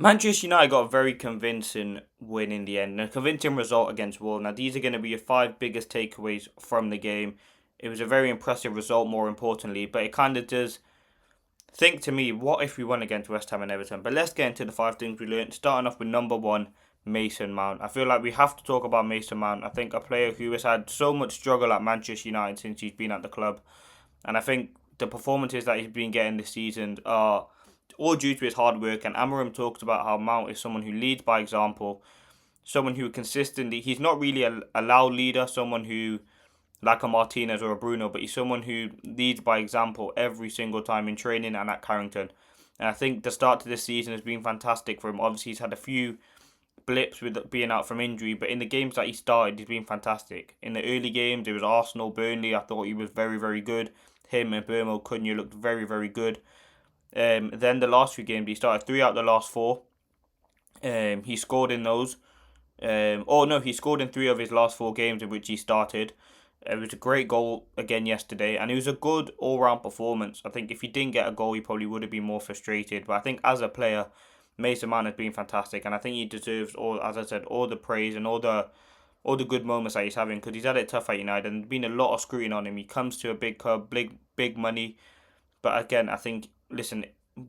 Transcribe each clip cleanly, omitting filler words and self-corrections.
Manchester United got a very convincing win in the end, and a convincing result against Wolves. Now, these are going to be your five biggest takeaways from the game. It was a very impressive result, more importantly, but it kind of does think to me, what if we won against West Ham and Everton? But let's get into the five things we learned. Starting off with number one, Mason Mount. I feel like we have to talk about Mason Mount. I think a player who has had so much struggle at Manchester United since he's been at the club, and I think the performances that he's been getting this season are all due to his hard work. And Amarim talked about how Mount is someone who leads by example, someone who consistently, he's not really a loud leader, someone who like a Martinez or a Bruno, but he's someone who leads by example every single time in training and at Carrington. And I think the start to this season has been fantastic for him. Obviously, he's had a few blips with being out from injury, but in the games that he started, he's been fantastic. In the early games, it was Arsenal, Burnley. I thought he was very, very good. Him and Burmo Cunha looked very, very good. Then the last few games, he started three out of the last four. He scored in those. Oh no, he scored in three of his last four games in which he started. It was a great goal again yesterday, and it was a good all-round performance. I think if he didn't get a goal, he probably would have been more frustrated. But I think as a player, Mason Mount has been fantastic, and I think he deserves all, as I said, all the praise and all the good moments that he's having, because he's had it tough at United and there's been a lot of scrutiny on him. He comes to a big club, big money, but again, I think listen,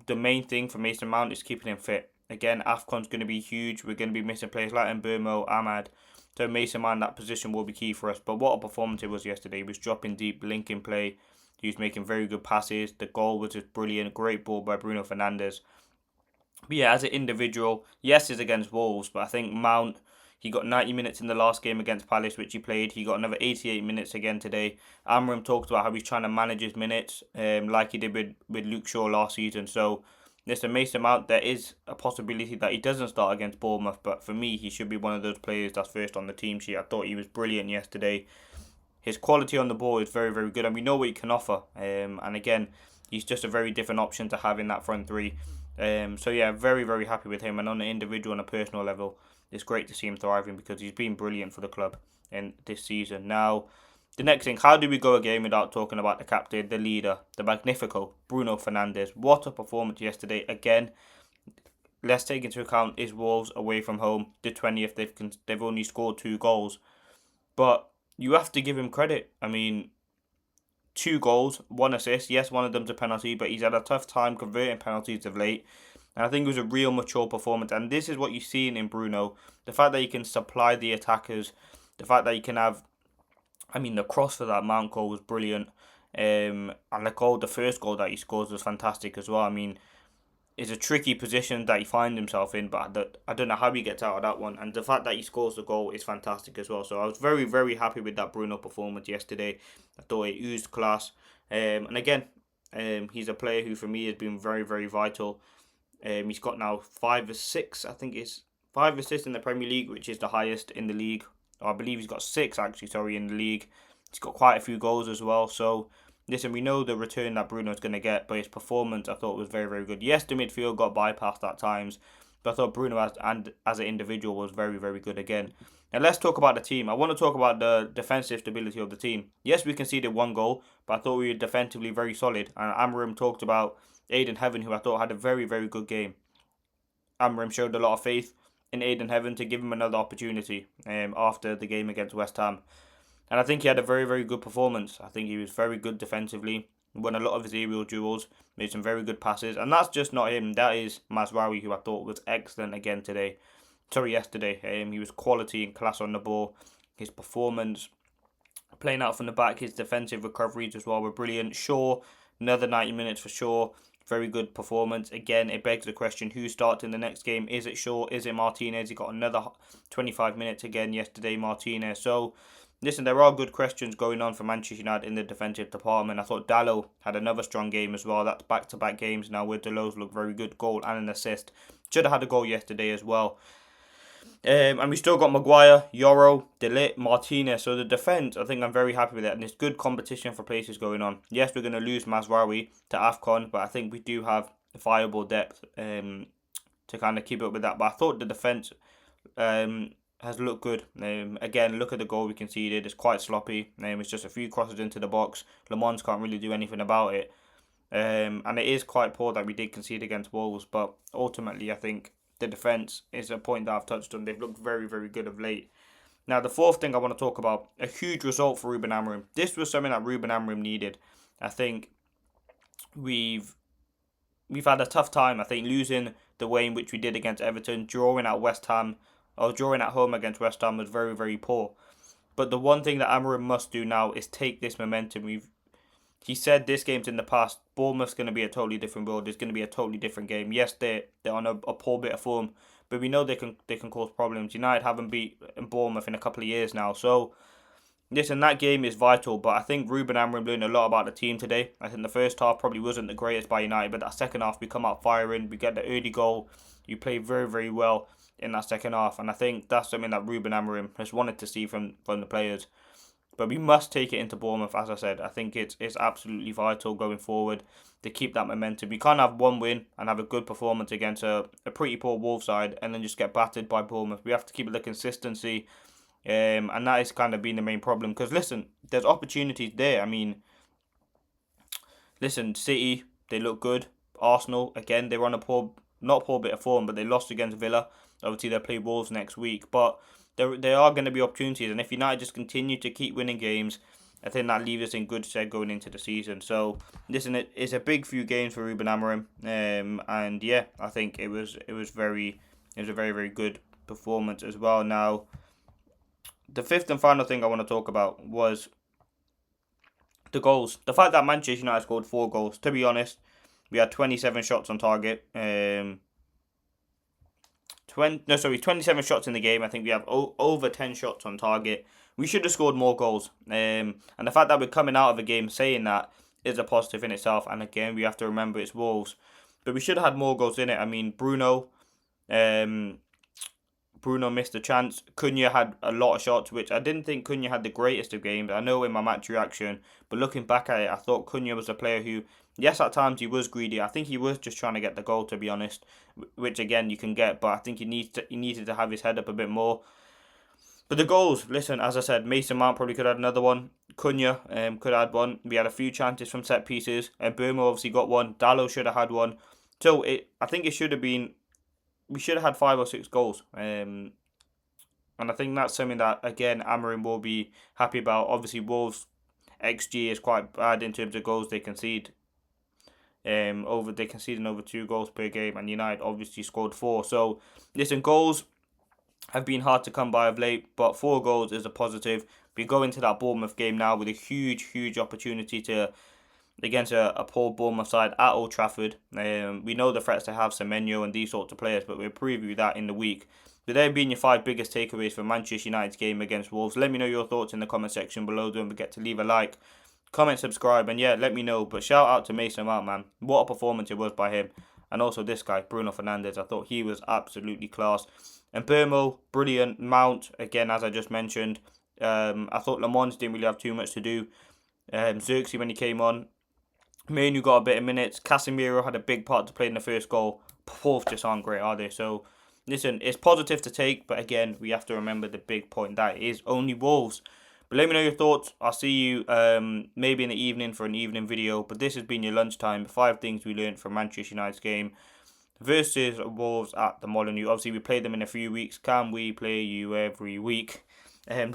the main thing for Mason Mount is keeping him fit. Again, AFCON's going to be huge. We're going to be missing players like Mbomo, Ahmad. So Mason Mount, that position will be key for us. But what a performance it was yesterday. He was dropping deep, linking play. He was making very good passes. The goal was just brilliant. Great ball by Bruno Fernandes. But yeah, as an individual, yes, it's against Wolves, but I think Mount, he got 90 minutes in the last game against Palace, which he played. He got another 88 minutes again today. Amram talked about how he's trying to manage his minutes, like he did with Luke Shaw last season. So, listen, Mason Mount, there is a possibility that he doesn't start against Bournemouth, but for me, he should be one of those players that's first on the team sheet. I thought he was brilliant yesterday. His quality on the ball is very, very good, and we know what he can offer. And again, he's just a very different option to have in that front three. So yeah, very, very happy with him. And on an individual and a personal level, it's great to see him thriving because he's been brilliant for the club in this season. Now, the next thing, how do we go a game without talking about the captain, the leader, the Magnifico, Bruno Fernandes? What a performance yesterday. Again, let's take into account is Wolves away from home. The 20th, they've only scored two goals. But you have to give him credit. I mean, two goals, one assist. Yes, one of them's a penalty, but he's had a tough time converting penalties of late. And I think it was a real mature performance. And this is what you've seen in Bruno. The fact that he can supply the attackers, the fact that he can have, I mean, the cross for that Mount goal was brilliant. And the first goal that he scores was fantastic as well. I mean, it's a tricky position that he finds himself in, but I don't know how he gets out of that one. And the fact that he scores the goal is fantastic as well. So I was very, very happy with that Bruno performance yesterday. I thought it oozed class. And again, he's a player who for me has been very, very vital. He's got now five or six, I think it's five assists in the Premier League, which is the highest in the league. Or I believe he's got six actually, sorry, in the league. He's got quite a few goals as well. So listen, we know the return that Bruno's going to get, but his performance I thought was very, very good. Yes, the midfield got bypassed at times, but I thought Bruno as an individual was very, very good again. And let's talk about the team. I want to talk about the defensive stability of the team. Yes, we conceded one goal, but I thought we were defensively very solid. And Amarim talked about Aiden Heaven, who I thought had a very, very good game. Amarim showed a lot of faith in Aiden Heaven to give him another opportunity after the game against West Ham. And I think he had a very, very good performance. I think he was very good defensively, won a lot of his aerial duels, made some very good passes. And that's just not him. That is Mazraoui, who I thought was excellent again today. Sorry, yesterday. He was quality and class on the ball. His performance, playing out from the back, his defensive recoveries as well were brilliant. Shaw, another 90 minutes for Shaw. Very good performance. Again, it begs the question, who starts in the next game? Is it Shaw? Is it Martinez? He got another 25 minutes again yesterday, Martinez. So, listen, there are good questions going on for Manchester United in the defensive department. I thought Dalot had another strong game as well. That's back-to-back games now where Dalot look very good. Goal and an assist. Should have had a goal yesterday as well. And we still got Maguire, Yoro, De Ligt, Martinez. So the defence, I think I'm very happy with it. And there's good competition for places going on. Yes, we're going to lose Mazraoui to AFCON, but I think we do have viable depth to kind of keep up with that. But I thought the defence has looked good. Again, look at the goal we conceded. It's quite sloppy. It's just a few crosses into the box. Le Mans can't really do anything about it. And it is quite poor that we did concede against Wolves. But ultimately, I think the defence is a point that I've touched on. They've looked very, very good of late. Now, the fourth thing I want to talk about, a huge result for Ruben Amorim. This was something that Ruben Amorim needed. I think we've had a tough time. I think losing the way in which we did against Everton, drawing at West Ham, or drawing at home against West Ham was very, very poor. But the one thing that Amorim must do now is take this momentum. He said this game's in the past. Bournemouth's going to be a totally different world. It's going to be a totally different game. Yes, they're on a poor bit of form, but we know they can cause problems. United haven't beat Bournemouth in a couple of years now, so listen, that game is vital. But I think Ruben Amorim learned a lot about the team today. I think the first half probably wasn't the greatest by United, but that second half we come out firing. We get the early goal. You play very, very well in that second half, and I think that's something that Ruben Amorim has wanted to see from the players. But we must take it into Bournemouth, as I said. I think it's absolutely vital going forward to keep that momentum. We can't have one win and have a good performance against a pretty poor Wolves side and then just get battered by Bournemouth. We have to keep the consistency, and that has kind of been the main problem. Because, listen, there's opportunities there. I mean, listen, City, they look good. Arsenal, again, they're on a not poor bit of form, but they lost against Villa. Obviously, they'll play Wolves next week. But there are going to be opportunities, and if United just continue to keep winning games, I think that leaves us in good stead going into the season. So, listen, it's a big few games for Ruben Amorim, and yeah, I think it was a very, very good performance as well. Now, the fifth and final thing I want to talk about was the goals. The fact that Manchester United scored 4 goals. To be honest, we had 27 shots on target. 27 shots in the game. I think we have over 10 shots on target. We should have scored more goals. And the fact that we're coming out of a game saying that is a positive in itself. And again, we have to remember it's Wolves. But we should have had more goals in it. I mean, Bruno missed a chance. Cunha had a lot of shots, which I didn't think Cunha had the greatest of games. I know in my match reaction, but looking back at it, I thought Cunha was a player who, yes, at times he was greedy. I think he was just trying to get the goal, to be honest, which again you can get, but I think he needed to have his head up a bit more. But the goals, listen, as I said, Mason Mount probably could have had another one. Cunha could have had one. We had a few chances from set pieces. Burma obviously got one. Dalot should have had one. So I think it should have been. We should have had 5 or 6 goals. And I think that's something that, again, Amorim will be happy about. Obviously, Wolves' XG is quite bad in terms of goals they concede. They conceded over 2 goals per game, and United obviously scored 4. So, listen, goals have been hard to come by of late, but 4 goals is a positive. We go into that Bournemouth game now with a huge opportunity against a poor Bournemouth side at Old Trafford. We know the threats to have Semenyo and these sorts of players, but we'll preview that in the week. So there being your 5 biggest takeaways from Manchester United's game against Wolves. Let me know your thoughts in the comment section below. Don't forget to leave a like, comment, subscribe, and yeah, let me know. But shout out to Mason Mount, man. What a performance it was by him. And also this guy, Bruno Fernandes. I thought he was absolutely class. And Burmo, brilliant. Mount, again, as I just mentioned. I thought Le Mans didn't really have too much to do. Xerxes, when he came on, Manu got a bit of minutes. Casemiro had a big part to play in the first goal. Wolves just aren't great, are they? So, listen, it's positive to take, but again, we have to remember the big point that is only Wolves. But let me know your thoughts. I'll see you maybe in the evening for an evening video. But this has been your lunchtime. 5 things we learned from Manchester United's game versus Wolves at the Molineux. Obviously, we play them in a few weeks. Can we play you every week?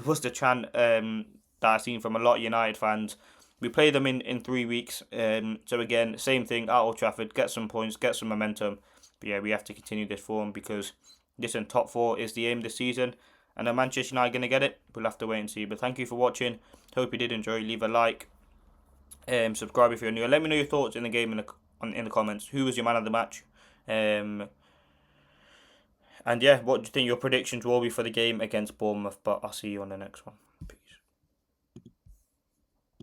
Was the chant that I've seen from a lot of United fans. We play them in 3 weeks. So again, same thing at Old Trafford. Get some points, get some momentum. But yeah, we have to continue this form because listen, top 4 is the aim this season. And are Manchester United going to get it? We'll have to wait and see. But thank you for watching. Hope you did enjoy. Leave a like. Subscribe if you're new. Let me know your thoughts in the game in the comments. Who was your man of the match? And yeah, what do you think your predictions will be for the game against Bournemouth? But I'll see you on the next one. Peace.